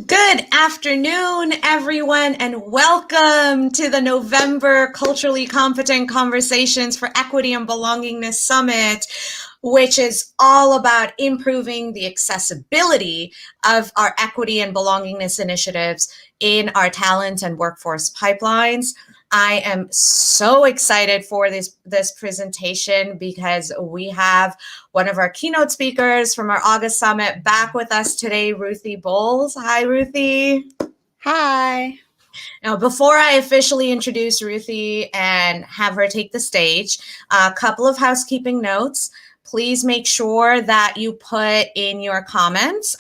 Good afternoon, everyone, and welcome to the November Culturally Competent Conversations for Equity and Belongingness Summit, which is all about improving the accessibility of our equity and belongingness initiatives in our talent and workforce pipelines. I am so excited for this presentation because we have one of our keynote speakers from our August summit back with us today, Ruthie Bowles. Hi, Ruthie. Hi. Now, before I officially introduce Ruthie and have her take the stage, a couple of housekeeping notes. Please make sure that you put in your comments,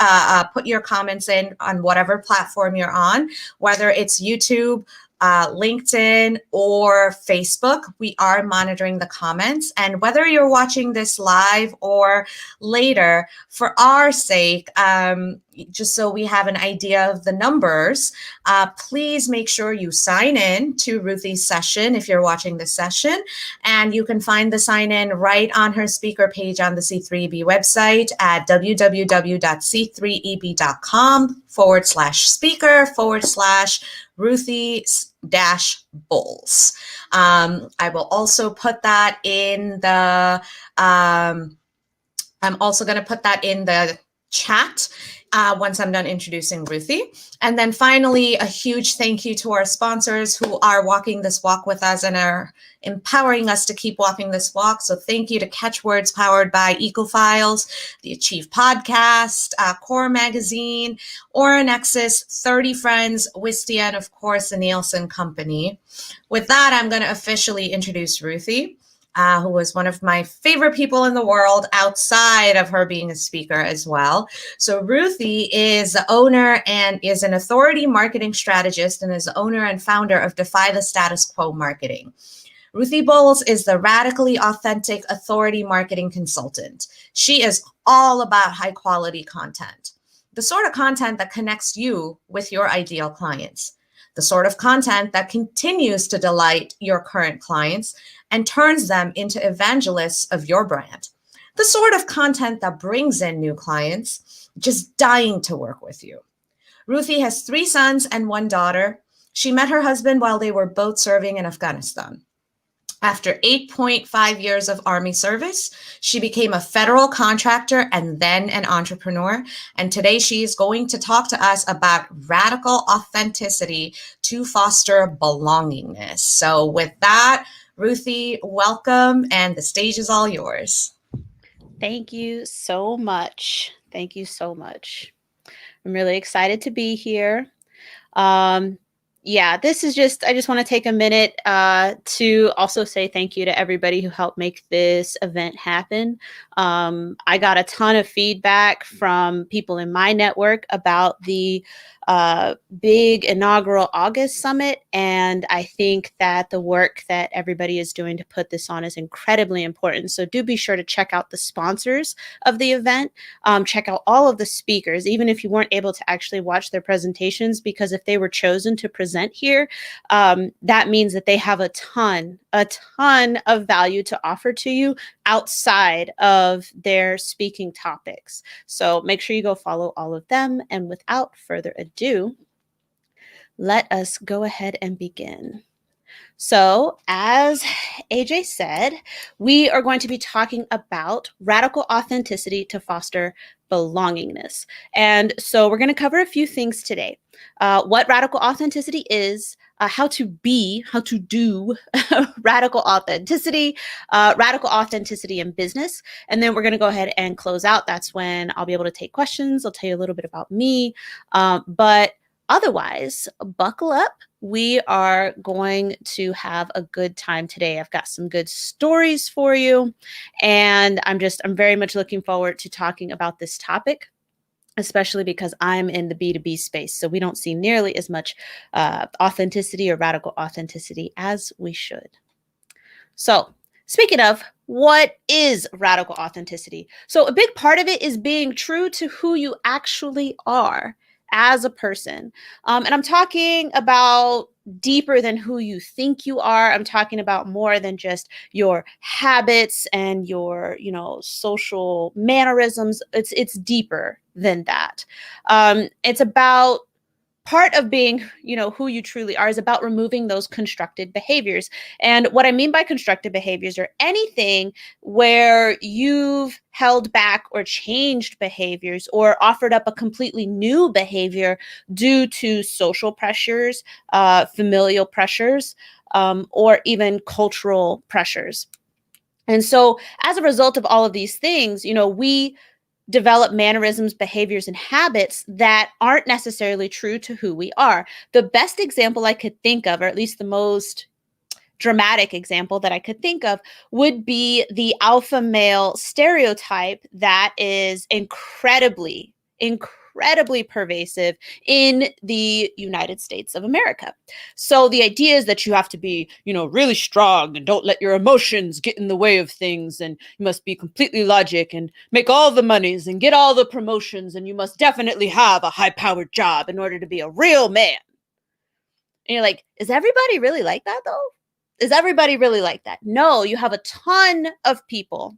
put your comments in on whatever platform you're on, whether it's YouTube, LinkedIn, or Facebook. We are monitoring the comments. And whether you're watching this live or later, for our sake, just so we have an idea of the numbers, please make sure you sign in to Ruthie's session if you're watching this session. And you can find the sign in right on her speaker page on the C3EB website at www.c3eb.com/speaker/Ruthie-Bowles. I will also put that in the, I'm also going to put that in the chat once I'm done introducing Ruthie. And then finally, a huge thank you to our sponsors who are walking this walk with us and are empowering us to keep walking this walk. So thank you to Catchwords powered by EcoFiles, the Achieve Podcast, Core Magazine, Oronexus, 30 Friends, Wistia, and of course, the Nielsen Company. With that, I'm going to officially introduce Ruthie. Who is one of my favorite people in the world outside of her being a speaker as well. So Ruthie is the owner and is an authority marketing strategist and is the owner and founder of Defy the Status Quo Marketing. Ruthie Bowles is the radically authentic authority marketing consultant. She is all about high quality content, the sort of content that connects you with your ideal clients, the sort of content that continues to delight your current clients and turns them into evangelists of your brand. The sort of content that brings in new clients, just dying to work with you. Ruthie has 3 sons and 1 daughter. She met her husband while they were both serving in Afghanistan. After 8.5 years of Army service, she became a federal contractor and then an entrepreneur. And today she is going to talk to us about radical authenticity to foster belongingness. So with that, Ruthie, welcome, and the stage is all yours. Thank you so much. Thank you so much. I'm really excited to be here. This is I just want to take a minute to also say thank you to everybody who helped make this event happen. I got a ton of feedback from people in my network about the big inaugural August summit. And I think that the work that everybody is doing to put this on is incredibly important. So do be sure to check out the sponsors of the event. Check out all of the speakers, even if you weren't able to actually watch their presentations, because if they were chosen to present here, that means that they have a ton of value to offer to you outside of their speaking topics. So make sure you go follow all of them. And without further ado, let us go ahead and begin. So, as AJ said, we are going to be talking about radical authenticity to foster belongingness. And so we're going to cover a few things today. What radical authenticity is, how to do radical authenticity in business. And then we're going to go ahead and close out. That's when I'll be able to take questions. I'll tell you a little bit about me. But otherwise, buckle up. We are going to have a good time today. I've got some good stories for you, and I'm very much looking forward to talking about this topic, especially because I'm in the B2B space. So we don't see nearly as much authenticity or radical authenticity as we should. So speaking of, what is radical authenticity? So a big part of it is being true to who you actually are as a person. And I'm talking about deeper than who you think you are. I'm talking about more than just your habits and your, social mannerisms. It's deeper than that. It's about part of being, who you truly are is about removing those constructed behaviors. And what I mean by constructed behaviors are anything where you've held back or changed behaviors or offered up a completely new behavior due to social pressures, familial pressures, or even cultural pressures. And so as a result of all of these things, we develop mannerisms, behaviors, and habits that aren't necessarily true to who we are. The best example I could think of, or at least the most dramatic example that I could think of, would be the alpha male stereotype that is incredibly pervasive in the United States of America. So the idea is that you have to be, really strong and don't let your emotions get in the way of things. And you must be completely logic and make all the monies and get all the promotions. And you must definitely have a high-powered job in order to be a real man. And you're like, is everybody really like that though? Is everybody really like that? No, you have a ton of people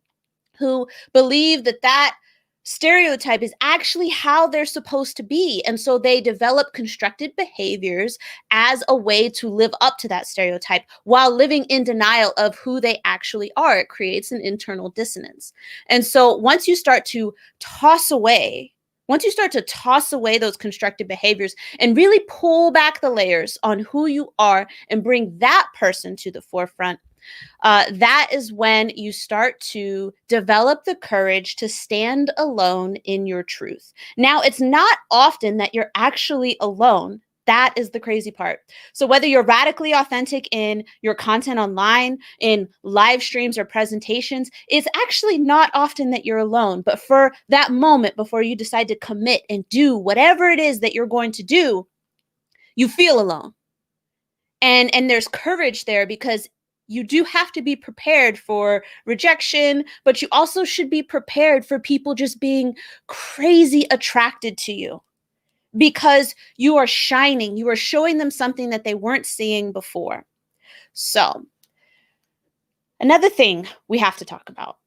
who believe that stereotype is actually how they're supposed to be. And so they develop constructed behaviors as a way to live up to that stereotype while living in denial of who they actually are. It creates an internal dissonance. And so once you start to toss away those constructed behaviors and really pull back the layers on who you are and bring that person to the forefront, that is when you start to develop the courage to stand alone in your truth. Now, it's not often that you're actually alone. That is the crazy part. So whether you're radically authentic in your content online, in live streams or presentations, it's actually not often that you're alone. But for that moment before you decide to commit and do whatever it is that you're going to do, you feel alone. And there's courage there because you do have to be prepared for rejection, but you also should be prepared for people just being crazy attracted to you because you are shining. You are showing them something that they weren't seeing before. So, another thing we have to talk about.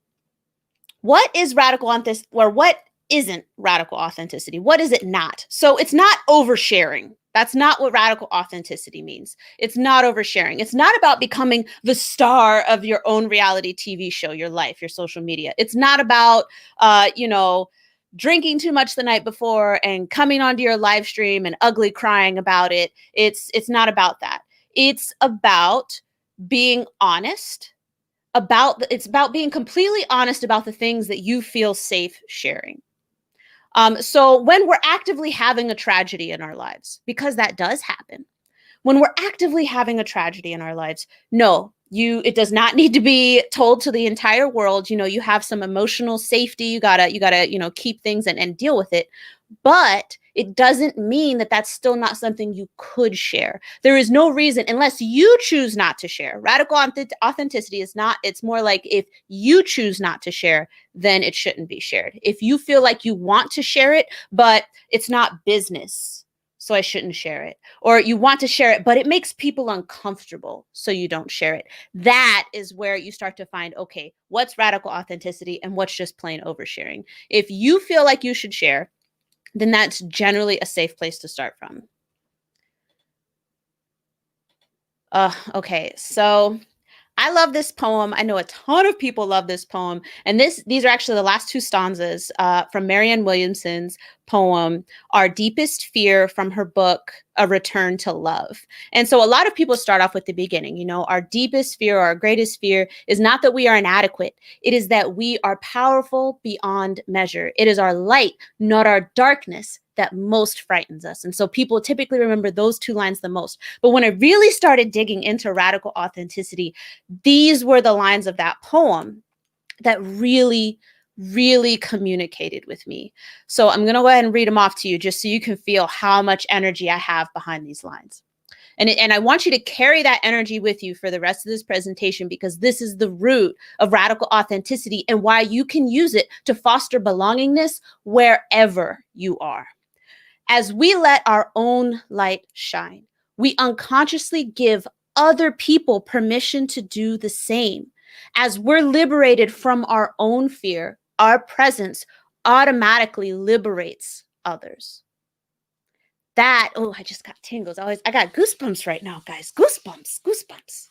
What is radical authenticity, or what isn't radical authenticity? What is it not? So it's not oversharing. That's not what radical authenticity means. It's not oversharing. It's not about becoming the star of your own reality TV show, your life, your social media. It's not about, drinking too much the night before and coming onto your live stream and ugly crying about it. It's not about that. It's about being honest. It's about being completely honest about the things that you feel safe sharing. So when we're actively having a tragedy in our lives, because that does happen, when we're actively having a tragedy in our lives, no, it does not need to be told to the entire world. You have some emotional safety. You gotta, keep things and deal with it. But it doesn't mean that that's still not something you could share. There is no reason, unless you choose not to share. Radical authenticity is not, it's more like if you choose not to share, then it shouldn't be shared. If you feel like you want to share it, but it's not business, so I shouldn't share it. Or you want to share it, but it makes people uncomfortable, so you don't share it. That is where you start to find, okay, what's radical authenticity and what's just plain oversharing. If you feel like you should share, then that's generally a safe place to start from. Okay, so I love this poem. I know a ton of people love this poem. And these are actually the last two stanzas from Marianne Williamson's poem, Our Deepest Fear, from her book, A Return to Love. And so a lot of people start off with the beginning, our deepest fear, our greatest fear is not that we are inadequate. It is that we are powerful beyond measure. It is our light, not our darkness, that most frightens us. And so people typically remember those two lines the most. But when I really started digging into radical authenticity, these were the lines of that poem that really communicated with me. So I'm going to go ahead and read them off to you just so you can feel how much energy I have behind these lines. And I want you to carry that energy with you for the rest of this presentation, because this is the root of radical authenticity and why you can use it to foster belongingness wherever you are. As we let our own light shine, we unconsciously give other people permission to do the same. As we're liberated from our own fear, our presence automatically liberates others. That, oh, I just got tingles. I got goosebumps right now, guys. Goosebumps.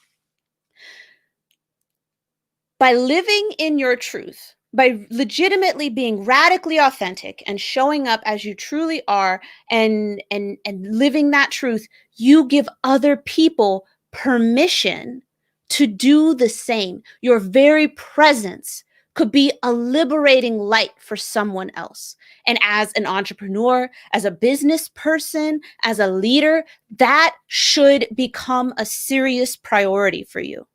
By living in your truth, by legitimately being radically authentic and showing up as you truly are and living that truth, you give other people permission to do the same. Your very presence could be a liberating light for someone else. And as an entrepreneur, as a business person, as a leader, that should become a serious priority for you.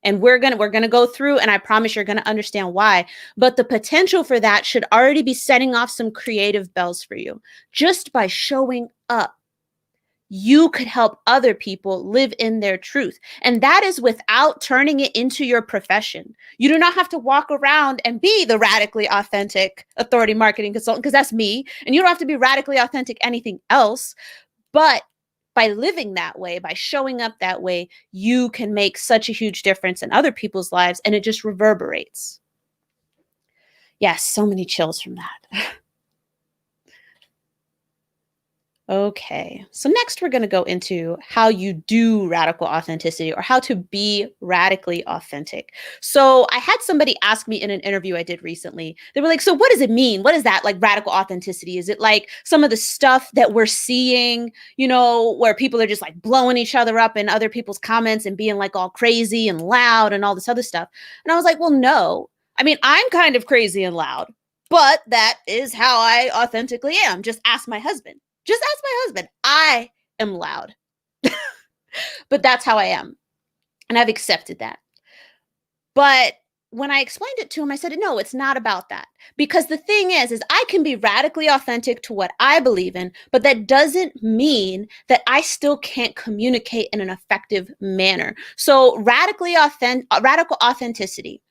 And we're gonna go through, and I promise you're gonna understand why. But the potential for that should already be setting off some creative bells for you. Just by showing up, you could help other people live in their truth. And that is without turning it into your profession. You do not have to walk around and be the radically authentic authority marketing consultant, because that's me. And you don't have to be radically authentic anything else. But by living that way, by showing up that way, you can make such a huge difference in other people's lives, and it just reverberates. Yes, so many chills from that. Okay, so next we're going to go into how you do radical authenticity, or how to be radically authentic. So I had somebody ask me in an interview I did recently, they were like, so what does it mean? What is that, like, radical authenticity? Is it like some of the stuff that we're seeing, you know, where people are just like blowing each other up in other people's comments and being like all crazy and loud and all this other stuff? And I was like, well, no. I mean, I'm kind of crazy and loud, but that is how I authentically am. Just ask my husband. Just ask my husband. I am loud, but that's how I am. And I've accepted that. But when I explained it to him, I said, no, it's not about that. Because the thing is I can be radically authentic to what I believe in, but that doesn't mean that I still can't communicate in an effective manner. So radical authenticity,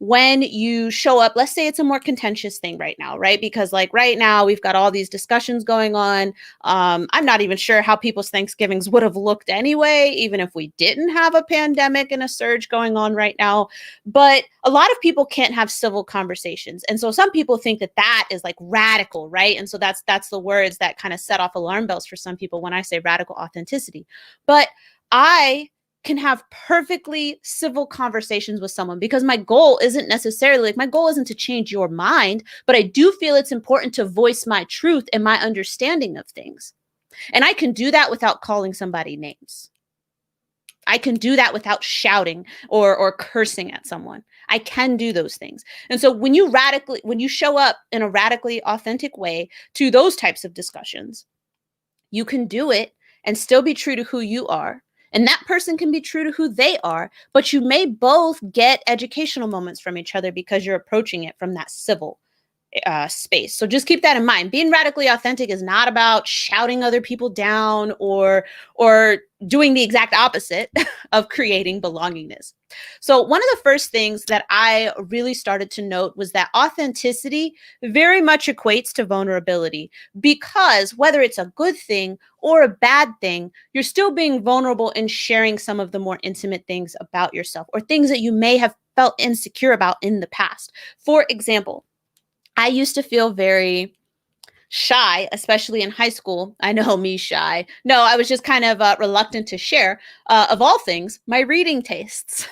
when you show up, let's say it's a more contentious thing right now, right? Because like right now we've got all these discussions going on. I'm not even sure how people's Thanksgivings would have looked anyway, even if we didn't have a pandemic and a surge going on right now. But a lot of people can't have civil conversations. And so some people think that that is like radical, right? And so that's the words that kind of set off alarm bells for some people when I say radical authenticity. But I can have perfectly civil conversations with someone, because my goal isn't necessarily, like, my goal isn't to change your mind, but I do feel it's important to voice my truth and my understanding of things. And I can do that without calling somebody names. I can do that without shouting or cursing at someone. I can do those things. And so when you show up in a radically authentic way to those types of discussions, you can do it and still be true to who you are. And that person can be true to who they are, but you may both get educational moments from each other because you're approaching it from that civil space. So just keep that in mind. Being radically authentic is not about shouting other people down or doing the exact opposite of creating belongingness. So one of the first things that I really started to note was that authenticity very much equates to vulnerability, because whether it's a good thing or a bad thing, you're still being vulnerable in sharing some of the more intimate things about yourself, or things that you may have felt insecure about in the past. For example, I used to feel very shy, especially in high school. I know me, shy. No, I was just kind of reluctant to share, of all things, my reading tastes.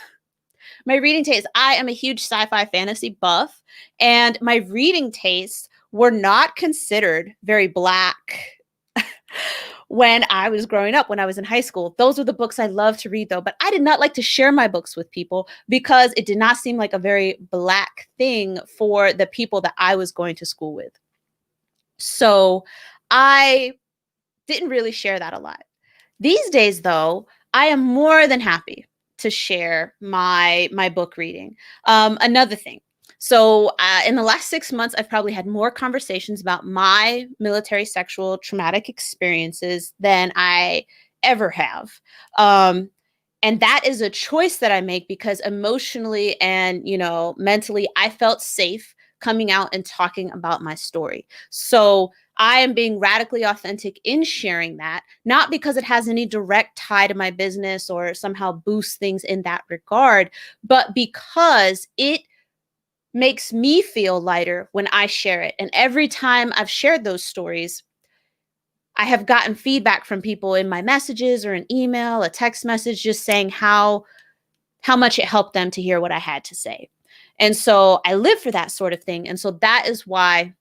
My reading tastes. I am a huge sci-fi fantasy buff, and my reading tastes were not considered very Black when I was growing up, when I was in high school. Those were the books I loved to read, though. But I did not like to share my books with people because it did not seem like a very Black thing for the people that I was going to school with. So I didn't really share that a lot. These days, though, I am more than happy to share my book reading. Another thing. So in the last 6 months, I've probably had more conversations about my military sexual traumatic experiences than I ever have. And that is a choice that I make because emotionally and, mentally, I felt safe coming out and talking about my story. So I am being radically authentic in sharing that, not because it has any direct tie to my business or somehow boosts things in that regard, but because it makes me feel lighter when I share it. And every time I've shared those stories, I have gotten feedback from people in my messages or an email, a text message, just saying how much it helped them to hear what I had to say. And so I live for that sort of thing. And so that is why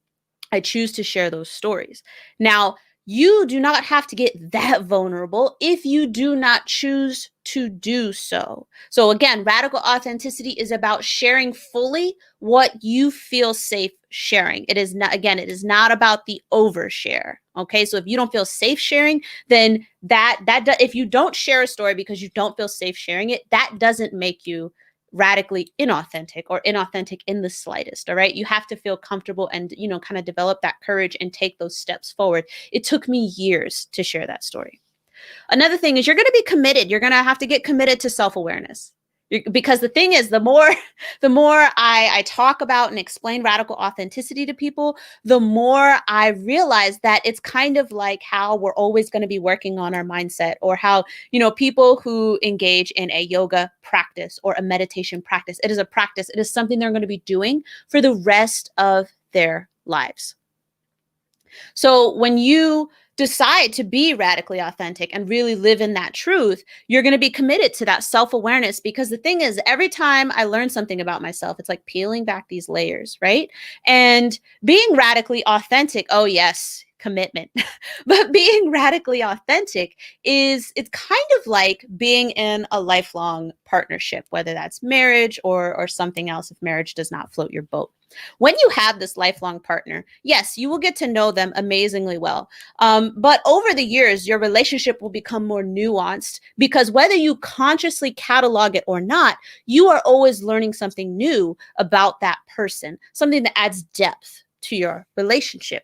I choose to share those stories. Now, you do not have to get that vulnerable if you do not choose to do so. So again, radical authenticity is about sharing fully what you feel safe sharing. It is not, again, it is not about the overshare. Okay. So if you don't feel safe sharing, then if you don't share a story because you don't feel safe sharing it, that doesn't make you radically inauthentic or inauthentic in the slightest. All right. You have to feel comfortable and, kind of develop that courage and take those steps forward. It took me years to share that story. Another thing is you're going to be committed. You're going to have to get committed to self-awareness. Because the thing is, the more I talk about and explain radical authenticity to people, the more I realize that it's kind of like how we're always going to be working on our mindset, or how, people who engage in a yoga practice or a meditation practice, it is a practice. It is something they're going to be doing for the rest of their lives. So when you decide to be radically authentic and really live in that truth, you're going to be committed to that self-awareness, because the thing is, every time I learn something about myself, it's like peeling back these layers, right? And being radically authentic, oh yes, commitment. But being radically authentic it's kind of like being in a lifelong partnership, whether that's marriage or something else, if marriage does not float your boat. When you have this lifelong partner, yes, you will get to know them amazingly well. But over the years, your relationship will become more nuanced, because whether you consciously catalog it or not, you are always learning something new about that person, something that adds depth to your relationship.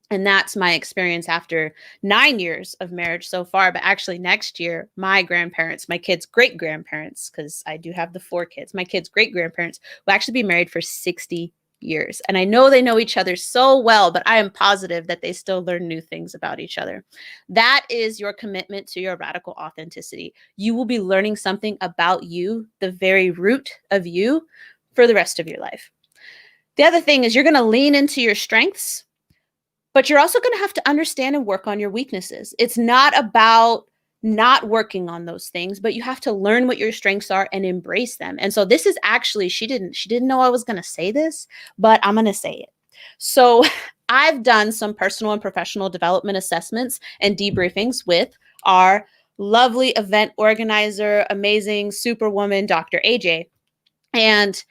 And that's my experience after 9 years of marriage so far. But actually, next year, my grandparents, my kids' great grandparents, because I do have the 4 kids, my kids' great grandparents will actually be married for 60 years. And I know they know each other so well, but I am positive that they still learn new things about each other. That is your commitment to your radical authenticity. You will be learning something about you, the very root of you, for the rest of your life. The other thing is you're going to lean into your strengths, but you're also going to have to understand and work on your weaknesses. It's not about not working on those things, but you have to learn what your strengths are and embrace them. And so this is actually, she didn't know I was going to say this, but I'm going to say it. So I've done some personal and professional development assessments and debriefings with our lovely event organizer, amazing superwoman, Dr. AJ. And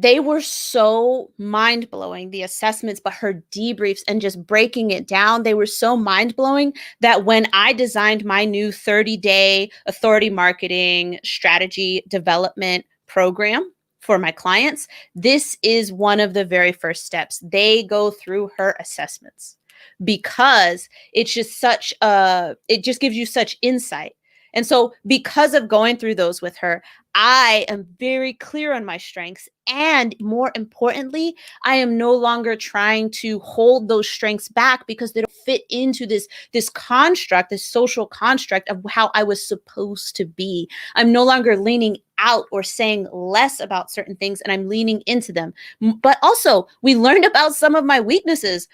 they were so mind-blowing, the assessments, but her debriefs and just breaking it down, they were so mind-blowing that when I designed my new 30-day authority marketing strategy development program for my clients, this is one of the very first steps. They go through her assessments, because it's just it just gives you such insight. And so because of going through those with her, I am very clear on my strengths. And more importantly, I am no longer trying to hold those strengths back because they don't fit into this construct, this social construct of how I was supposed to be. I'm no longer leaning out or saying less about certain things, and I'm leaning into them. But also, we learned about some of my weaknesses,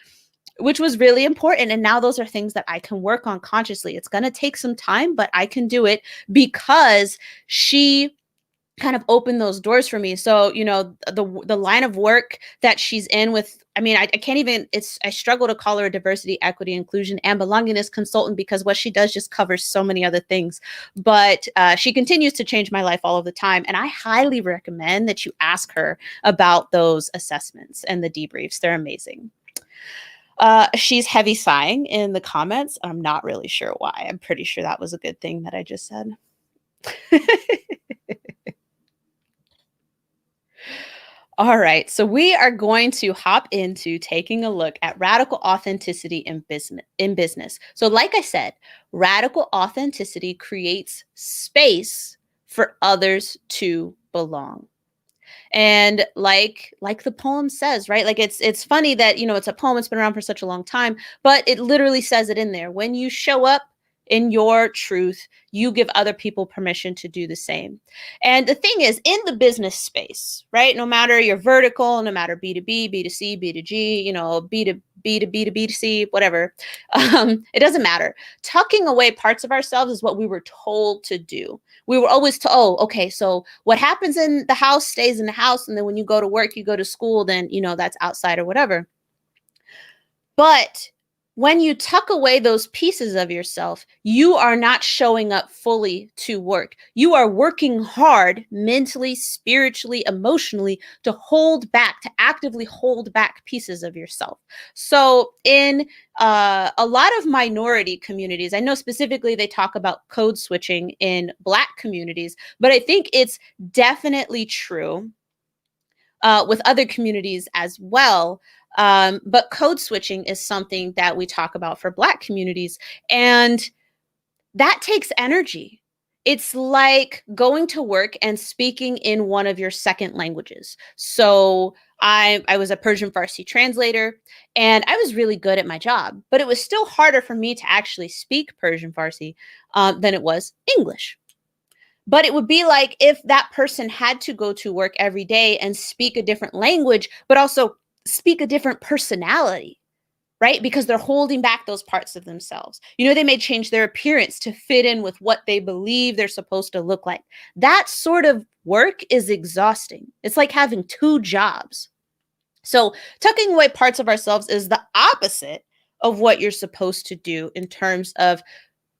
which was really important. And now those are things that I can work on consciously. It's going to take some time, but I can do it because she kind of opened those doors for me. So, the line of work that she's in with, I can't even, I struggle to call her a diversity, equity, inclusion, and belongingness consultant, because what she does just covers so many other things. But she continues to change my life all of the time. And I highly recommend that you ask her about those assessments and the debriefs. They're amazing. She's heavy sighing in the comments. I'm not really sure why. I'm pretty sure that was a good thing that I just said. All right, so we are going to hop into taking a look at radical authenticity in business. So like I said, radical authenticity creates space for others to belong. And like the poem says, right? Like it's funny that, it's a poem, it's been around for such a long time, but it literally says it in there. When you show up in your truth, you give other people permission to do the same. And the thing is, in the business space, right? No matter your vertical, no matter B2B, B2C, B2G, B2B to B2C, whatever, it doesn't matter. Tucking away parts of ourselves is what we were told to do. We were always told, oh, okay, so what happens in the house stays in the house. And then when you go to work, you go to school, then, that's outside or whatever. But when you tuck away those pieces of yourself, you are not showing up fully to work. You are working hard mentally, spiritually, emotionally to hold back, to actively hold back pieces of yourself. So in a lot of minority communities, I know specifically they talk about code switching in Black communities, but I think it's definitely true with other communities as well. But code switching is something that we talk about for Black communities, and that takes energy. It's like going to work and speaking in one of your second languages. So I was a Persian Farsi translator, and I was really good at my job, but it was still harder for me to actually speak Persian Farsi than it was English. But it would be like if that person had to go to work every day and speak a different language, but also speak a different personality, right? Because they're holding back those parts of themselves. They may change their appearance to fit in with what they believe they're supposed to look like. That sort of work is exhausting. It's like having two jobs. So tucking away parts of ourselves is the opposite of what you're supposed to do in terms of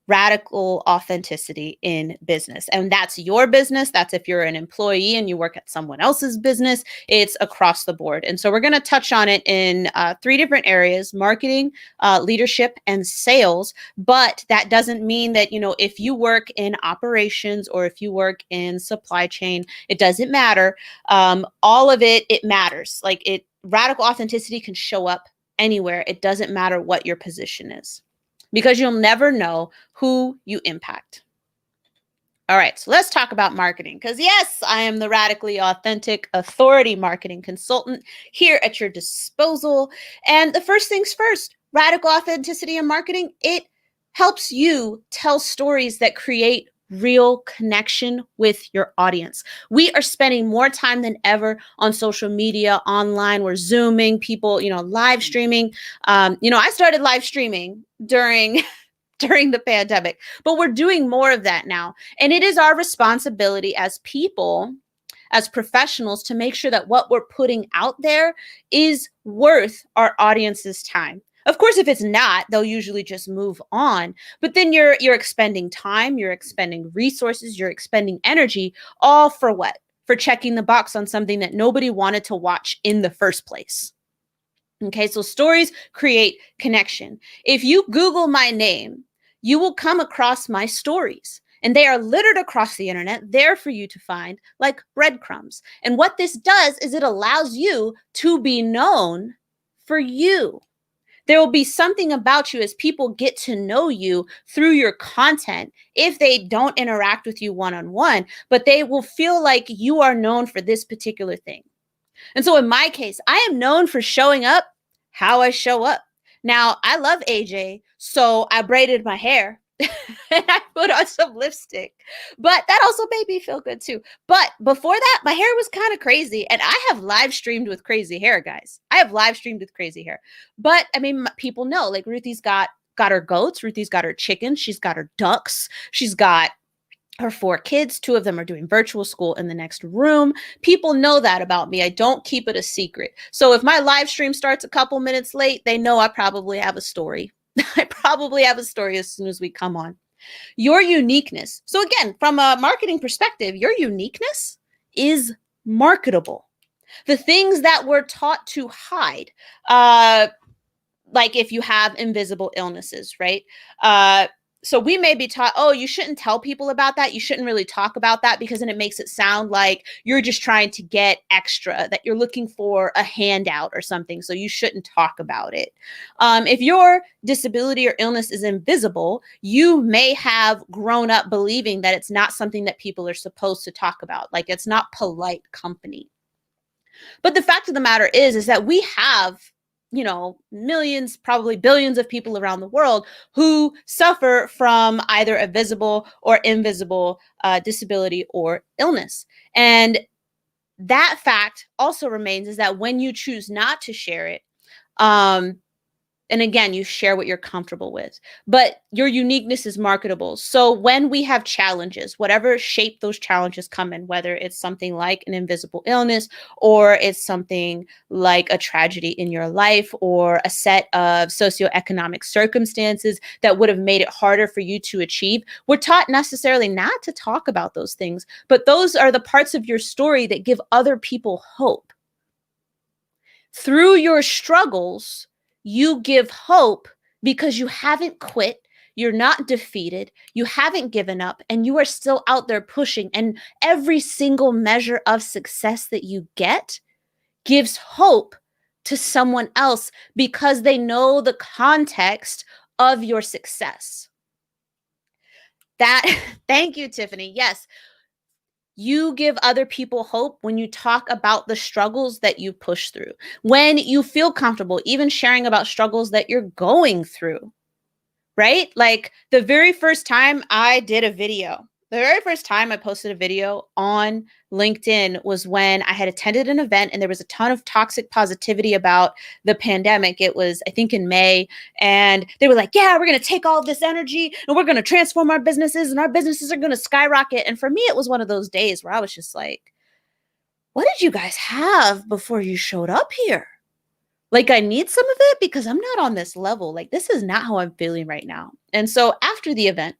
radical authenticity in business. And that's your business. That's if you're an employee and you work at someone else's business. It's across the board. And so we're going to touch on it in 3 different areas: marketing, leadership, and sales. But that doesn't mean that, if you work in operations or if you work in supply chain, it doesn't matter. All of it matters. Radical authenticity can show up anywhere. It doesn't matter what your position is, because you'll never know who you impact. All right, so let's talk about marketing, because yes, I am the radically authentic authority marketing consultant here at your disposal. And the first things first, radical authenticity in marketing, it helps you tell stories that create real connection with your audience. We are spending more time than ever on social media, online. We're Zooming, people, live streaming. I started live streaming during the pandemic, but we're doing more of that now. And it is our responsibility as people, as professionals, to make sure that what we're putting out there is worth our audience's time. Of course, if it's not, they'll usually just move on. But then you're expending time, you're expending resources, you're expending energy, all for what? For checking the box on something that nobody wanted to watch in the first place. Okay, so stories create connection. If you Google my name, you will come across my stories. And they are littered across the internet, there for you to find, like breadcrumbs. And what this does is it allows you to be known for you. There will be something about you as people get to know you through your content, if they don't interact with you one-on-one, but they will feel like you are known for this particular thing. And so in my case, I am known for showing up how I show up. Now, I love AJ, so I braided my hair and I put on some lipstick, but that also made me feel good too. But before that, my hair was kind of crazy, and I have live streamed with crazy hair, guys. I have live streamed with crazy hair. But I mean, people know, like, Ruthie's got her goats, Ruthie's got her chickens, she's got her ducks, she's got her 4 kids. 2 of them are doing virtual school in the next room. People know that about me. I don't keep it a secret. So if my live stream starts a couple minutes late, they know I probably have a story. I probably have a story as soon as we come on. Your uniqueness. So again, from a marketing perspective, your uniqueness is marketable. The things that we're taught to hide, like if you have invisible illnesses, right? So we may be taught, oh, you shouldn't tell people about that. You shouldn't really talk about that, because then it makes it sound like you're just trying to get extra, that you're looking for a handout or something. So you shouldn't talk about it. If your disability or illness is invisible, you may have grown up believing that it's not something that people are supposed to talk about. Like, it's not polite company. But the fact of the matter is that we have, millions, probably billions of people around the world who suffer from either a visible or invisible disability or illness. And that fact also remains is that when you choose not to share it, and again, you share what you're comfortable with, but your uniqueness is marketable. So when we have challenges, whatever shape those challenges come in, whether it's something like an invisible illness, or it's something like a tragedy in your life, or a set of socioeconomic circumstances that would have made it harder for you to achieve, we're taught necessarily not to talk about those things, but those are the parts of your story that give other people hope. Through your struggles, you give hope because you haven't quit, you're not defeated, you haven't given up, and you are still out there pushing. And every single measure of success that you get gives hope to someone else because they know the context of your success. Thank you, Tiffany. Yes. You give other people hope when you talk about the struggles that you push through, when you feel comfortable even sharing about struggles that you're going through, right? Like the very first time I did a video, the very first time I posted a video on LinkedIn was when I had attended an event and there was a ton of toxic positivity about the pandemic. It was, I think, in May. And they were like, yeah, we're going to take all of this energy and we're going to transform our businesses and our businesses are going to skyrocket. And for me, it was one of those days where I was just like, what did you guys have before you showed up here? Like, I need some of it because I'm not on this level. Like, this is not how I'm feeling right now. And so after the event,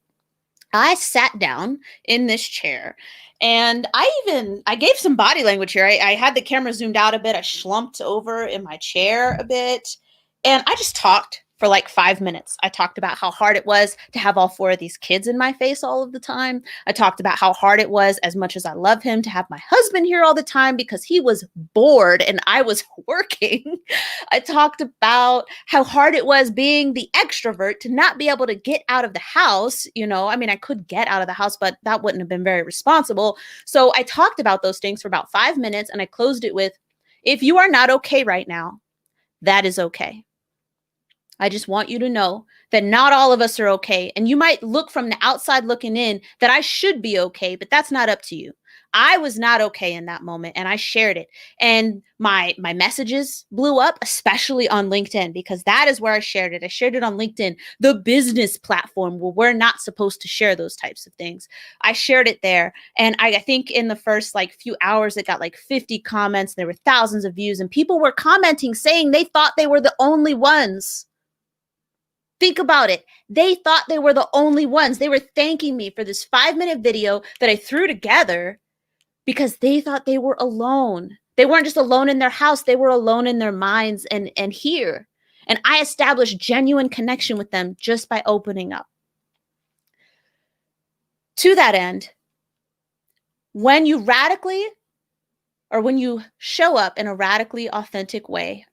I sat down in this chair and I gave some body language here. I had the camera zoomed out a bit. I slumped over in my chair a bit and I just talked for like 5 minutes. I talked about how hard it was to have all 4 of these kids in my face all of the time. I talked about how hard it was, as much as I love him, to have my husband here all the time because he was bored and I was working. I talked about how hard it was being the extrovert to not be able to get out of the house. I mean, I could get out of the house, but that wouldn't have been very responsible. So I talked about those things for about 5 minutes and I closed it with, if you are not okay right now, that is okay. I just want you to know that not all of us are okay. And you might look from the outside looking in that I should be okay, but that's not up to you. I was not okay in that moment and I shared it. And my messages blew up, especially on LinkedIn, because that is where I shared it. I shared it on LinkedIn, the business platform where we're not supposed to share those types of things. I shared it there. And I think in the first few hours, it got 50 comments. There were thousands of views and people were commenting saying they thought they were the only ones. Think about it. They thought they were the only ones. They were thanking me for this 5-minute video that I threw together because they thought they were alone. They weren't just alone in their house. They were alone in their minds and here. And I established genuine connection with them just by opening up. To that end, when you show up in a radically authentic way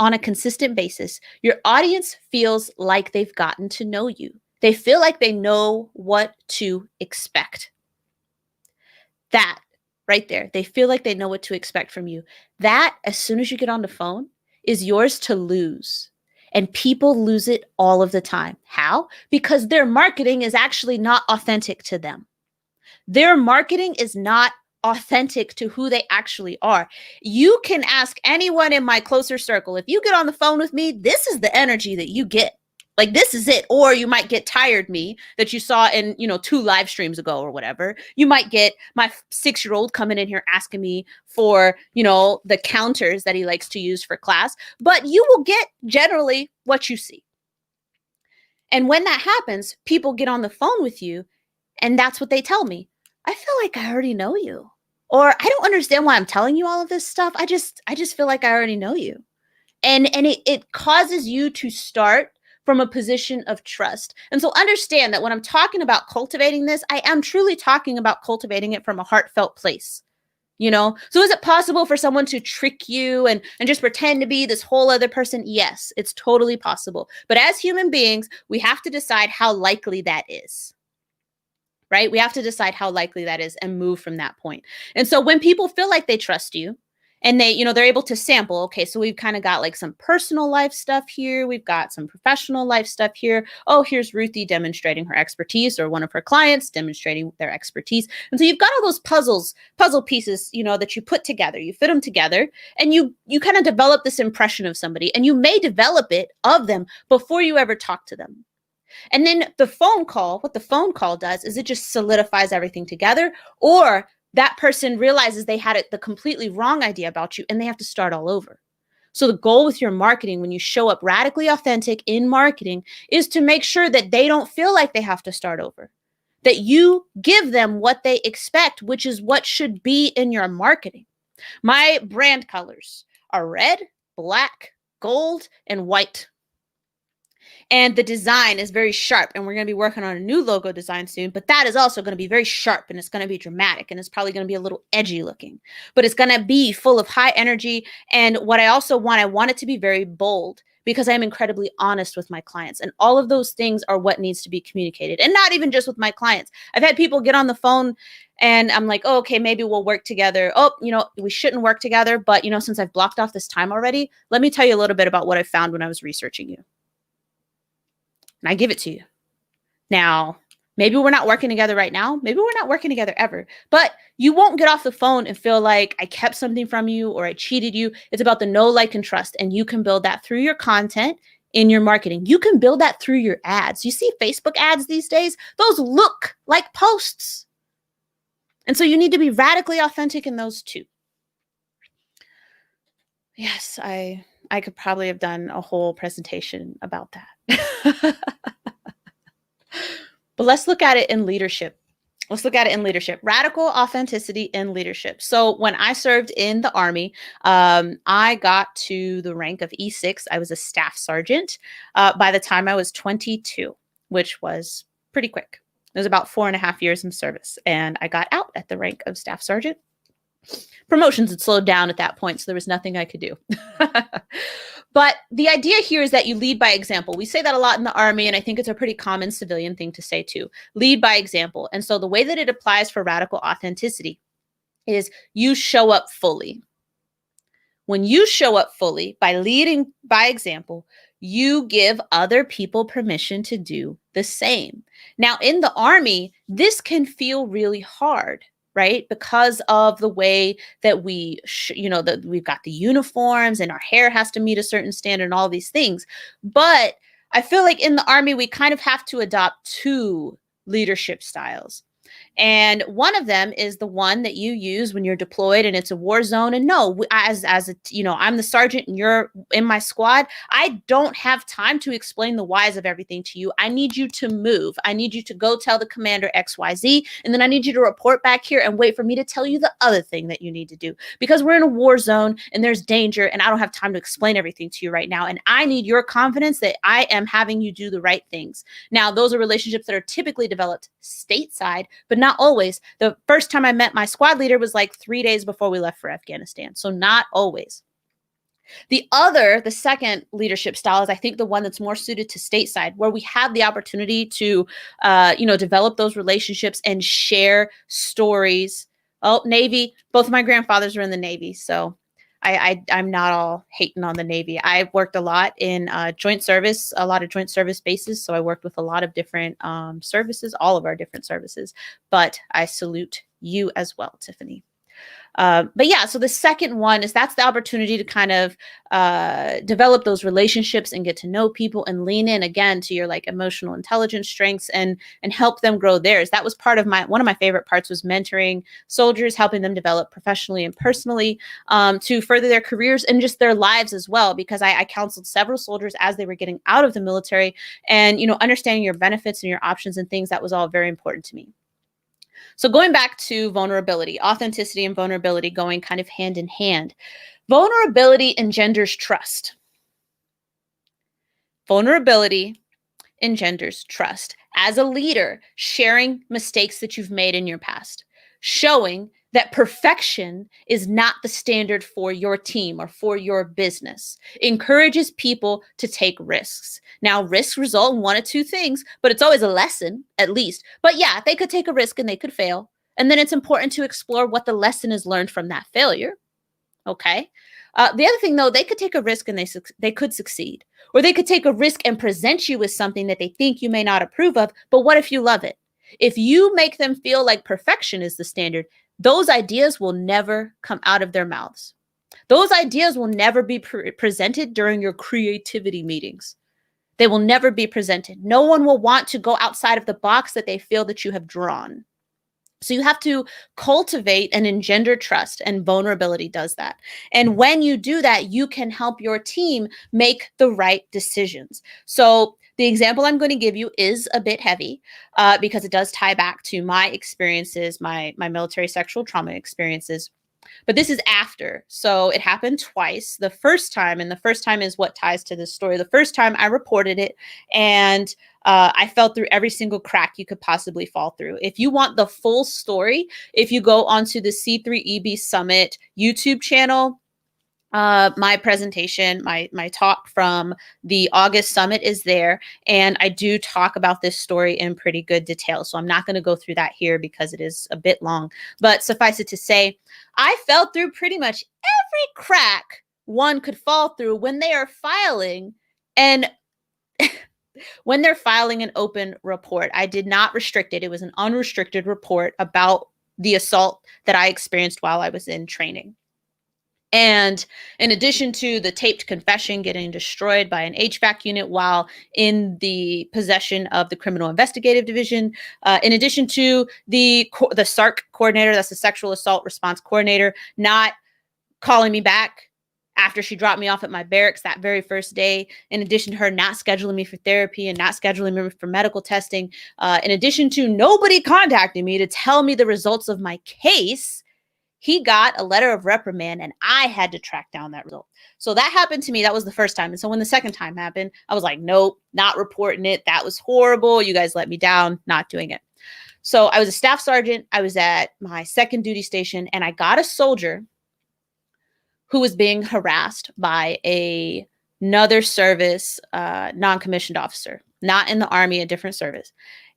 on a consistent basis, your audience feels like they've gotten to know you. They feel like they know what to expect. That right there, they feel like they know what to expect from you. That, as soon as you get on the phone, is yours to lose. And people lose it all of the time. How? Because their marketing is actually not authentic to them. Their marketing is not authentic to who they actually are. You can ask anyone in my closer circle. If you get on the phone with me, this is the energy that you get. This is it. Or you might get tired me that you saw in, 2 live streams ago or whatever. You might get my 6-year-old coming in here asking me for, the counters that he likes to use for class. But you will get generally what you see. And when that happens, people get on the phone with you and that's what they tell me. I feel like I already know you. Or I don't understand why I'm telling you all of this stuff. I just feel like I already know you. And it causes you to start from a position of trust. And so understand that when I'm talking about cultivating this, I am truly talking about cultivating it from a heartfelt place. So is it possible for someone to trick you and just pretend to be this whole other person? Yes, it's totally possible. But as human beings, we have to decide how likely that is. Right? We have to decide how likely that is and move from that point. And so when people feel like they trust you And they're able to sample. Okay, so we've kind of got like some personal life stuff here. We've got some professional life stuff here. Oh, here's Ruthie demonstrating her expertise, or one of her clients demonstrating their expertise. And so you've got all those puzzle pieces, that you put together. You fit them together, and you kind of develop this impression of somebody, and you may develop it of them before you ever talk to them. And then what the phone call does is it just solidifies everything together, or that person realizes they had the completely wrong idea about you and they have to start all over. So the goal with your marketing, when you show up radically authentic in marketing, is to make sure that they don't feel like they have to start over, that you give them what they expect, which is what should be in your marketing. My brand colors are red, black, gold, and white. And the design is very sharp, and we're going to be working on a new logo design soon, but that is also going to be very sharp, and it's going to be dramatic, and it's probably going to be a little edgy looking, but it's going to be full of high energy. And what I want it to be very bold, because I'm incredibly honest with my clients, and all of those things are what needs to be communicated. And not even just with my clients. I've had people get on the phone and I'm like, oh, okay, maybe we'll work together. Oh, we shouldn't work together, but since I've blocked off this time already, let me tell you a little bit about what I found when I was researching you. And I give it to you. Now, maybe we're not working together right now. Maybe we're not working together ever. But you won't get off the phone and feel like I kept something from you or I cheated you. It's about the know, like, and trust. And you can build that through your content in your marketing. You can build that through your ads. You see Facebook ads these days? Those look like posts. And so you need to be radically authentic in those too. Yes, I could probably have done a whole presentation about that. But let's look at it in leadership. Radical authenticity in leadership. So when I served in the Army, I got to the rank of E6. I was a staff sergeant by the time I was 22, which was pretty quick. It was about 4.5 years in service, and I got out at the rank of staff sergeant. Promotions had slowed down at that point, so there was nothing I could do. But the idea here is that you lead by example. We say that a lot in the Army, and I think it's a pretty common civilian thing to say too. Lead by example. And so the way that it applies for radical authenticity is you show up fully. When you show up fully by leading by example, you give other people permission to do the same. Now, in the Army, this can feel really hard, right? Because of the way that we've got the uniforms and our hair has to meet a certain standard and all these things. But I feel like in the Army, we kind of have to adopt two leadership styles. And one of them is the one that you use when you're deployed and it's a war zone. And no, I'm the sergeant and you're in my squad. I don't have time to explain the whys of everything to you. I need you to move. I need you to go tell the commander XYZ. And then I need you to report back here and wait for me to tell you the other thing that you need to do, because we're in a war zone and there's danger and I don't have time to explain everything to you right now. And I need your confidence that I am having you do the right things. Now, those are relationships that are typically developed stateside, but not always. The first time I met my squad leader was like 3 days before we left for Afghanistan. So not always. The second leadership style is, I think, the one that's more suited to stateside, where we have the opportunity to, develop those relationships and share stories. Oh, Navy. Both of my grandfathers were in the Navy. So I'm not all hating on the Navy. I worked a lot in joint service bases. So I worked with a lot of different services, all of our different services. But I salute you as well, Tiffany. But yeah, so the second one is that's the opportunity to kind of develop those relationships and get to know people and lean in again to your like emotional intelligence strengths and help them grow theirs. That was one of my favorite parts was mentoring soldiers, helping them develop professionally and personally to further their careers and just their lives as well, because I counseled several soldiers as they were getting out of the military, and understanding your benefits and your options and things, that was all very important to me. So going back to vulnerability, authenticity and vulnerability going kind of hand in hand. Vulnerability engenders trust. Vulnerability engenders trust. As a leader, sharing mistakes that you've made in your past, showing that perfection is not the standard for your team or for your business, encourages people to take risks. Now, risks result in one of two things, but it's always a lesson, at least. But yeah, they could take a risk and they could fail. And then it's important to explore what the lesson is learned from that failure. Okay. The other thing, though, they could take a risk and they could succeed, or they could take a risk and present you with something that they think you may not approve of. But what if you love it? If you make them feel like perfection is the standard, those ideas will never come out of their mouths. Those ideas will never be presented during your creativity meetings. They will never be presented. No one will want to go outside of the box that they feel that you have drawn. So you have to cultivate and engender trust, and vulnerability does that. And when you do that, you can help your team make the right decisions. So the example I'm going to give you is a bit heavy because it does tie back to my experiences, my military sexual trauma experiences. But this is after. So it happened twice. The first time, and the first time is what ties to this story. The first time I reported it, and I fell through every single crack you could possibly fall through. If you want the full story, if you go onto the C3EB Summit YouTube channel, my presentation, my talk from the August summit is there, and I do talk about this story in pretty good detail. So I'm not going to go through that here because it is a bit long. But suffice it to say, I fell through pretty much every crack one could fall through when they are filing and when they're filing an open report. I did not restrict it. It was an unrestricted report about the assault that I experienced while I was in training. And in addition to the taped confession getting destroyed by an HVAC unit while in the possession of the Criminal Investigative Division, in addition to the SARC coordinator, that's the Sexual Assault Response Coordinator, not calling me back after she dropped me off at my barracks that very first day, in addition to her not scheduling me for therapy and not scheduling me for medical testing, in addition to nobody contacting me to tell me the results of my case, he got a letter of reprimand and I had to track down that result. So that happened to me. That was the first time. And so when the second time happened, I was like, nope, not reporting it. That was horrible. You guys let me down, not doing it. So I was a staff sergeant. I was at my second duty station, and I got a soldier who was being harassed by another service, non-commissioned officer, not in the Army, a different service.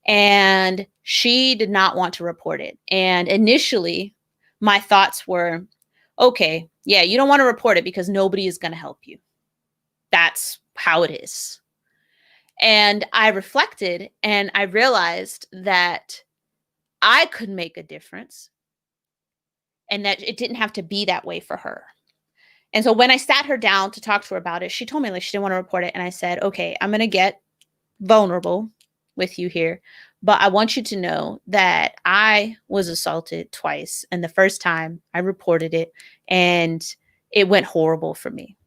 And she did not want to report it. And initially, my thoughts were, okay, yeah, you don't want to report it because nobody is going to help you. That's how it is. And I reflected and I realized that I could make a difference and that it didn't have to be that way for her. And so when I sat her down to talk to her about it, she told me like she didn't want to report it. And I said, okay, I'm going to get vulnerable with you here. But I want you to know that I was assaulted twice. And the first time I reported it, and it went horrible for me.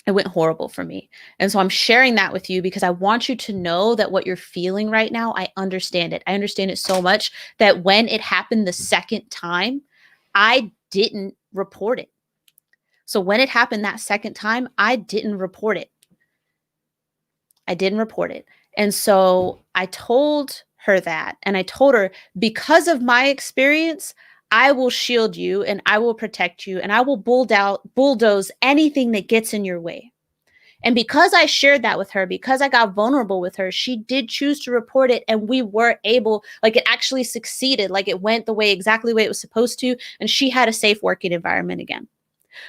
It went horrible for me. And so I'm sharing that with you because I want you to know that what you're feeling right now, I understand it. I understand it so much that when it happened the second time, I didn't report it. So when it happened that second time, I didn't report it. I didn't report it. And so I told her that, and I told her, because of my experience, I will shield you and I will protect you and I will bulldoze anything that gets in your way. And because I shared that with her, because I got vulnerable with her, she did choose to report it, and we were able, like it actually succeeded, like it went exactly the way it was supposed to, and she had a safe working environment again.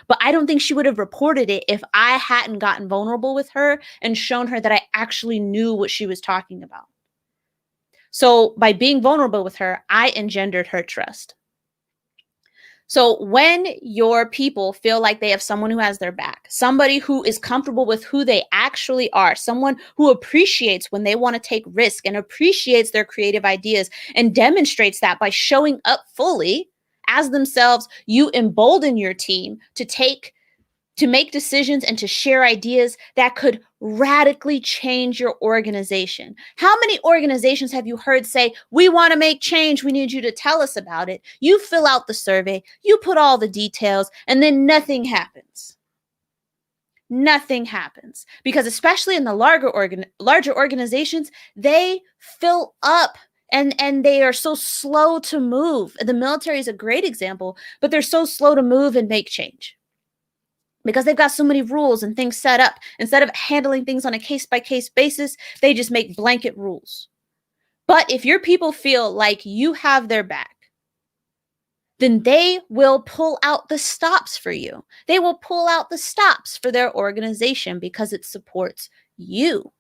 But I don't think she would have reported it if I hadn't gotten vulnerable with her and shown her that I actually knew what she was talking about. So by being vulnerable with her, I engendered her trust. So when your people feel like they have someone who has their back, somebody who is comfortable with who they actually are, someone who appreciates when they want to take risk and appreciates their creative ideas and demonstrates that by showing up fully as themselves, you embolden your team to make decisions and to share ideas that could radically change your organization. How many organizations have you heard say, we want to make change, we need you to tell us about it? You fill out the survey, you put all the details, and then nothing happens. Nothing happens. Because especially in the larger organizations, they fill up. And they are so slow to move. The military is a great example, but they're so slow to move and make change because they've got so many rules and things set up. Instead of handling things on a case-by-case basis, they just make blanket rules. But if your people feel like you have their back, then they will pull out the stops for you. They will pull out the stops for their organization because it supports you.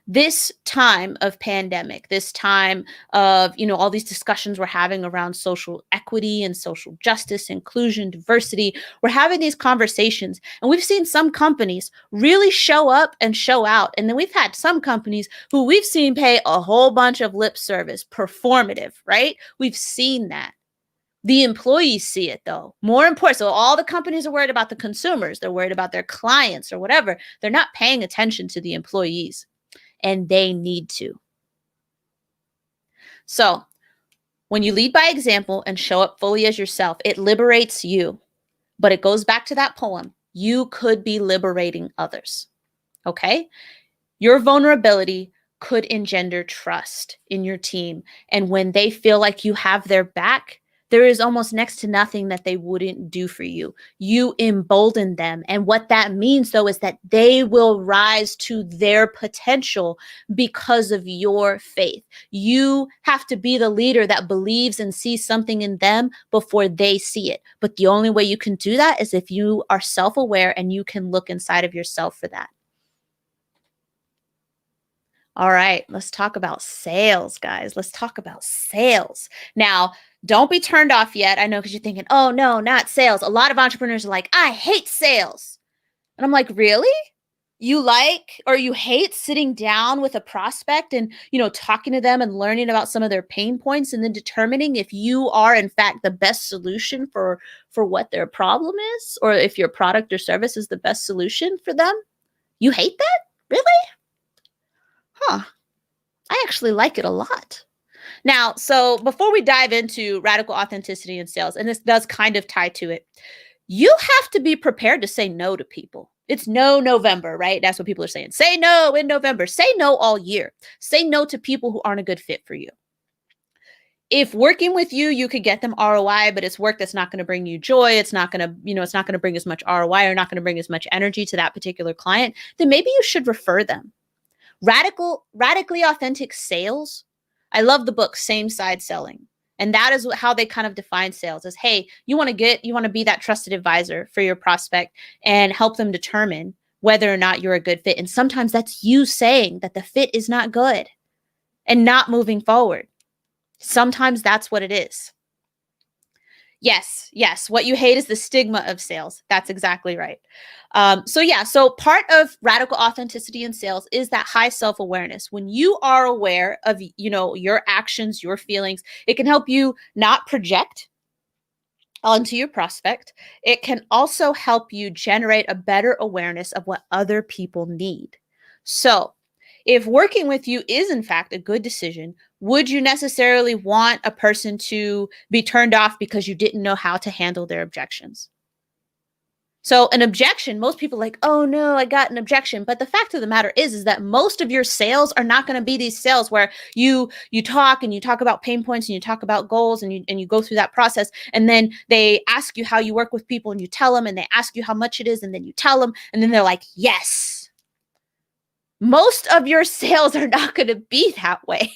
This time of pandemic, this time of, all these discussions we're having around social equity and social justice, inclusion, diversity, we're having these conversations, and we've seen some companies really show up and show out. And then we've had some companies who we've seen pay a whole bunch of lip service, performative, right? We've seen that. The employees see it though. More important. So all the companies are worried about the consumers. They're worried about their clients or whatever. They're not paying attention to the employees. And they need to. So when you lead by example and show up fully as yourself, it liberates you. But it goes back to that poem. You could be liberating others. Okay? Your vulnerability could engender trust in your team. And when they feel like you have their back, there is almost next to nothing that they wouldn't do for you. You embolden them. And what that means, though, is that they will rise to their potential because of your faith. You have to be the leader that believes and sees something in them before they see it. But the only way you can do that is if you are self-aware and you can look inside of yourself for that. All right, let's talk about sales, guys. Let's talk about sales. Now, don't be turned off yet. I know, because you're thinking, oh no, not sales. A lot of entrepreneurs are like, I hate sales. And I'm like, really? You like or you hate sitting down with a prospect and, talking to them and learning about some of their pain points and then determining if you are in fact the best solution for what their problem is, or if your product or service is the best solution for them? You hate that? Really? Huh. I actually like it a lot. Now, so before we dive into radical authenticity in sales, and this does kind of tie to it, you have to be prepared to say no to people. It's no November, right? That's what people are saying. Say no in November. Say no all year. Say no to people who aren't a good fit for you. If working with you, you could get them ROI, but it's work that's not going to bring you joy. It's not going to, it's not going to bring as much ROI or not going to bring as much energy to that particular client. Then maybe you should refer them. Radically authentic sales. I love the book Same Side Selling. And that is how they kind of define sales as, hey, you want to be that trusted advisor for your prospect and help them determine whether or not you're a good fit. And sometimes that's you saying that the fit is not good and not moving forward. Sometimes that's what it is. Yes. What you hate is the stigma of sales. That's exactly right. So part of radical authenticity in sales is that high self-awareness. When you are aware of, your actions, your feelings, it can help you not project onto your prospect. It can also help you generate a better awareness of what other people need. So if working with you is in fact a good decision, would you necessarily want a person to be turned off because you didn't know how to handle their objections? So an objection, most people are like, oh no, I got an objection. But the fact of the matter is that most of your sales are not going to be these sales where you talk about pain points and you talk about goals and you go through that process. And then they ask you how you work with people and you tell them, and they ask you how much it is and then you tell them, and then they're like, yes. Most of your sales are not going to be that way.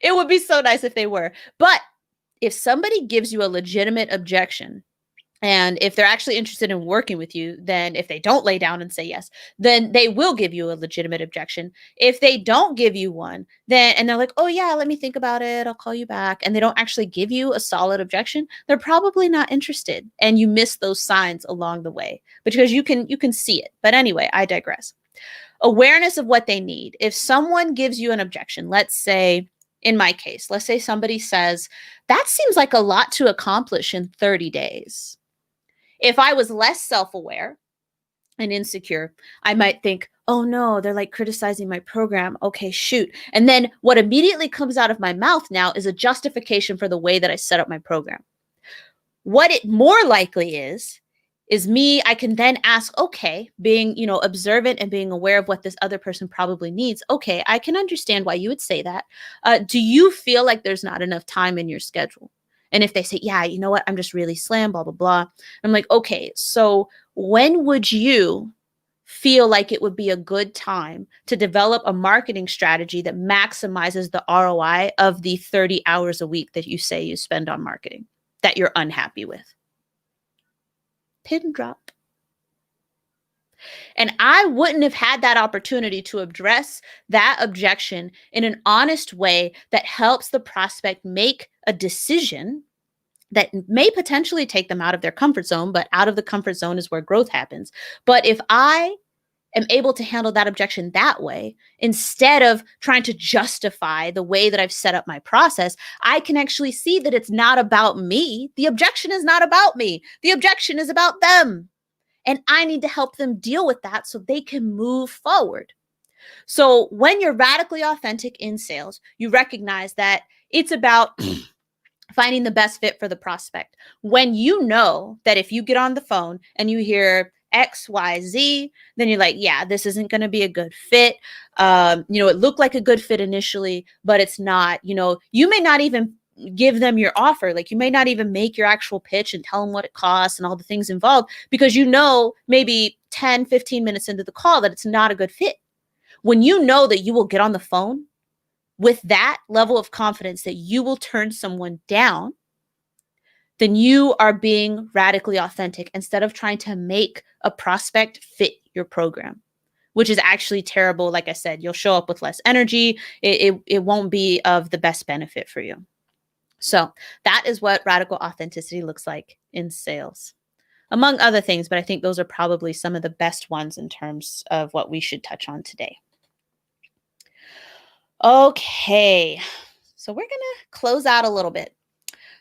It would be so nice if they were. But if somebody gives you a legitimate objection, and if they're actually interested in working with you, then if they don't lay down and say yes, then they will give you a legitimate objection. If they don't give you one, and they're like, oh yeah, let me think about it, I'll call you back, and they don't actually give you a solid objection, they're probably not interested. And you miss those signs along the way because you can see it. But anyway, I digress. Awareness of what they need. If someone gives you an objection, let's say, in my case, let's say somebody says, that seems like a lot to accomplish in 30 days. If I was less self-aware and insecure, I might think, oh no, they're like criticizing my program. Okay, shoot. And then what immediately comes out of my mouth now is a justification for the way that I set up my program. What it more likely is me, I can then ask, okay, being, observant and being aware of what this other person probably needs. Okay, I can understand why you would say that. Do you feel like there's not enough time in your schedule? And if they say, yeah, you know what, I'm just really slammed, blah, blah, blah. I'm like, okay, so when would you feel like it would be a good time to develop a marketing strategy that maximizes the ROI of the 30 hours a week that you say you spend on marketing that you're unhappy with? Pin drop. And I wouldn't have had that opportunity to address that objection in an honest way that helps the prospect make a decision that may potentially take them out of their comfort zone, but out of the comfort zone is where growth happens. But if I am able to handle that objection that way, instead of trying to justify the way that I've set up my process, I can actually see that it's not about me. The objection is not about me. The objection is about them. And I need to help them deal with that so they can move forward. So when you're radically authentic in sales, you recognize that it's about finding the best fit for the prospect. When you know that if you get on the phone and you hear X, Y, Z, then you're like, yeah, this isn't going to be a good fit. It looked like a good fit initially, but it's not. You may not even give them your offer. Like, you may not even make your actual pitch and tell them what it costs and all the things involved, because maybe 10, 15 minutes into the call that it's not a good fit. When you know that you will get on the phone with that level of confidence that you will turn someone down, then you are being radically authentic instead of trying to make a prospect fit your program, which is actually terrible. Like I said, you'll show up with less energy. It won't be of the best benefit for you. So that is what radical authenticity looks like in sales, among other things, but I think those are probably some of the best ones in terms of what we should touch on today. Okay, so we're going to close out a little bit.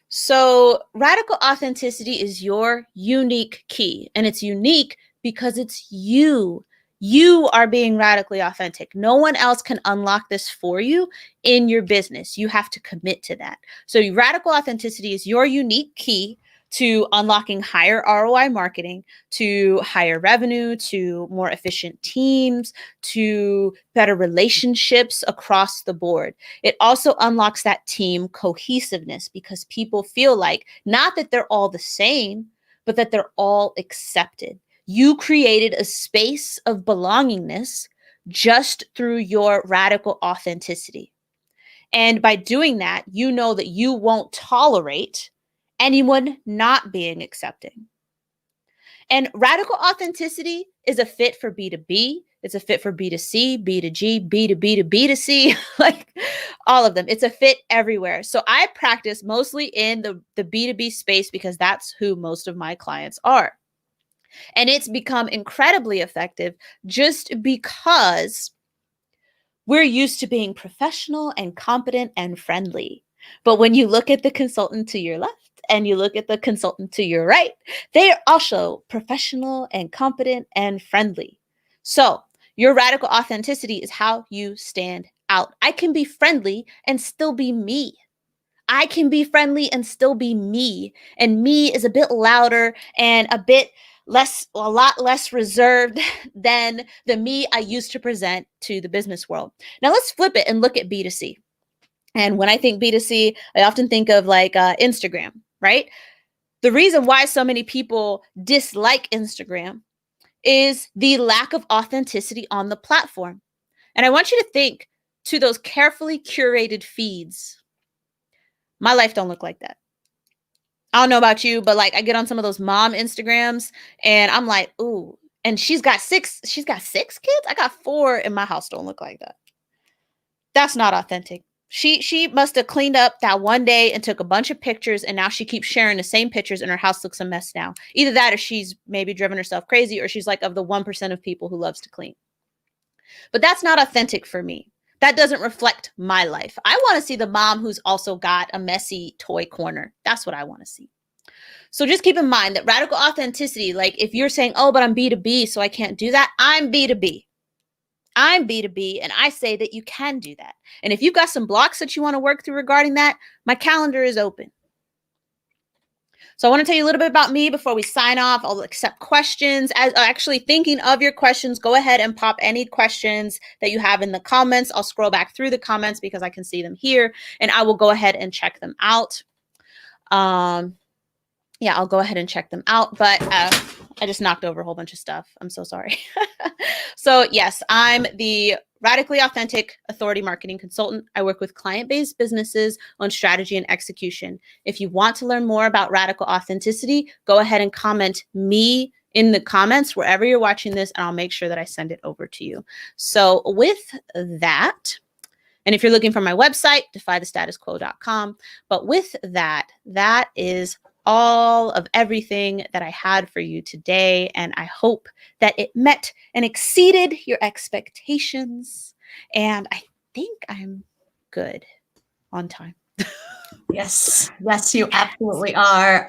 So radical authenticity is your unique key, and it's unique because it's you. You are being radically authentic. No one else can unlock this for you in your business. You have to commit to that. So radical authenticity is your unique key to unlocking higher ROI marketing, to higher revenue, to more efficient teams, to better relationships across the board. It also unlocks that team cohesiveness because people feel like not that they're all the same, but that they're all accepted. You created a space of belongingness just through your radical authenticity. And by doing that, you know that you won't tolerate anyone not being accepting. And radical authenticity is a fit for B2B. It's a fit for B2C, B2G, B2B to B2C, like all of them. It's a fit everywhere. So I practice mostly in the B2B space because that's who most of my clients are. And it's become incredibly effective just because we're used to being professional and competent and friendly. But when you look at the consultant to your left and you look at the consultant to your right, they are also professional and competent and friendly. So your radical authenticity is how you stand out. I can be friendly and still be me. I can be friendly and still be me. And me is a bit louder and a lot less reserved than the me I used to present to the business world. Now let's flip it and look at B2C. And when I think B2C, I often think of like Instagram, right? The reason why so many people dislike Instagram is the lack of authenticity on the platform. And I want you to think to those carefully curated feeds. My life don't look like that. I don't know about you, but like I get on some of those mom Instagrams and I'm like, ooh, and she's got six kids. I got 4 in my house. Don't look like that. That's not authentic. She must have cleaned up that one day and took a bunch of pictures, and now she keeps sharing the same pictures and her house looks a mess now. Either that or she's maybe driven herself crazy, or she's like of the 1% of people who loves to clean. But that's not authentic for me. That doesn't reflect my life. I want to see the mom who's also got a messy toy corner. That's what I want to see. So just keep in mind that radical authenticity, like if you're saying, oh, but I'm B2B, so I can't do that. I'm B2B. I'm B2B, and I say that you can do that. And if you've got some blocks that you want to work through regarding that, my calendar is open. So I want to tell you a little bit about me before we sign off. I'll accept questions. As actually thinking of your questions, go ahead and pop any questions that you have in the comments. I'll scroll back through the comments because I can see them here, and I will go ahead and check them out. I'll go ahead and check them out. But I just knocked over a whole bunch of stuff. I'm so sorry. So yes, I'm the Radically Authentic Authority Marketing Consultant. I work with client-based businesses on strategy and execution. If you want to learn more about radical authenticity, go ahead and comment me in the comments wherever you're watching this, and I'll make sure that I send it over to you. So with that, and if you're looking for my website, defythestatusquo.com. But with that, that is all of everything that I had for you today. And I hope that it met and exceeded your expectations. And I think I'm good on time. Yes, you absolutely are.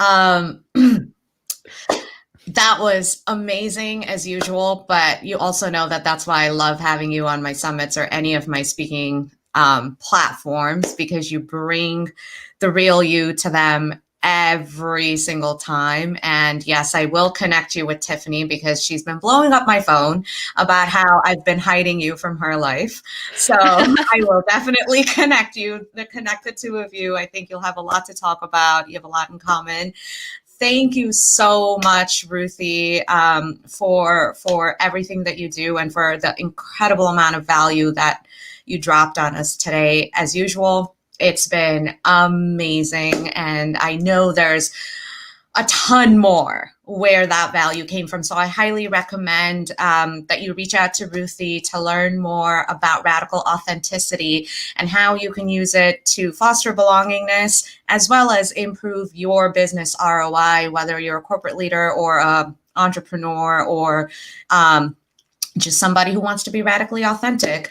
That was amazing as usual, but you also know that that's why I love having you on my summits or any of my speaking platforms, because you bring the real you to them every single time. And yes, I will connect you with Tiffany, because she's been blowing up my phone about how I've been hiding you from her life. So I will definitely connect the two of you. I think you'll have a lot to talk about. You have a lot in common. Thank you so much, Ruthie, for everything that you do and for the incredible amount of value that you dropped on us today. As usual, it's been amazing. And I know there's a ton more where that value came from. So I highly recommend that you reach out to Ruthie to learn more about radical authenticity and how you can use it to foster belongingness, as well as improve your business ROI, whether you're a corporate leader or an entrepreneur or just somebody who wants to be radically authentic.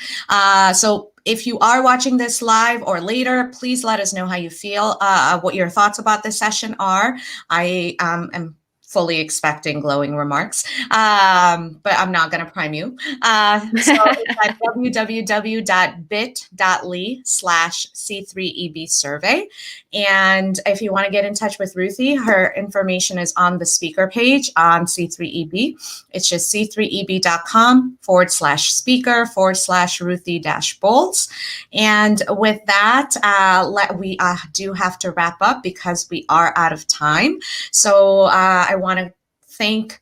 So if you are watching this live or later, please let us know how you feel, what your thoughts about this session are. I am fully expecting glowing remarks, but I'm not going to prime you. So it's at www.bit.ly/C3EB survey. And if you want to get in touch with Ruthie, her information is on the speaker page on C3EB. It's just c3eb.com/speaker/Ruthie-Bolts. And with that, we do have to wrap up because we are out of time. So I want to thank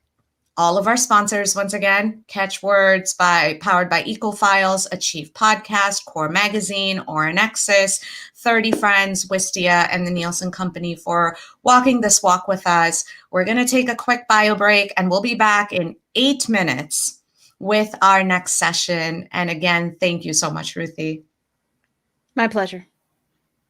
all of our sponsors once again: Catchwords powered by EcoFiles, Achieve Podcast, Core Magazine, Oranexis, 30 Friends, Wistia, and the Nielsen Company for walking this walk with us. We're going to take a quick bio break, and we'll be back in 8 minutes with our next session. And again, thank you so much, Ruthie. My pleasure.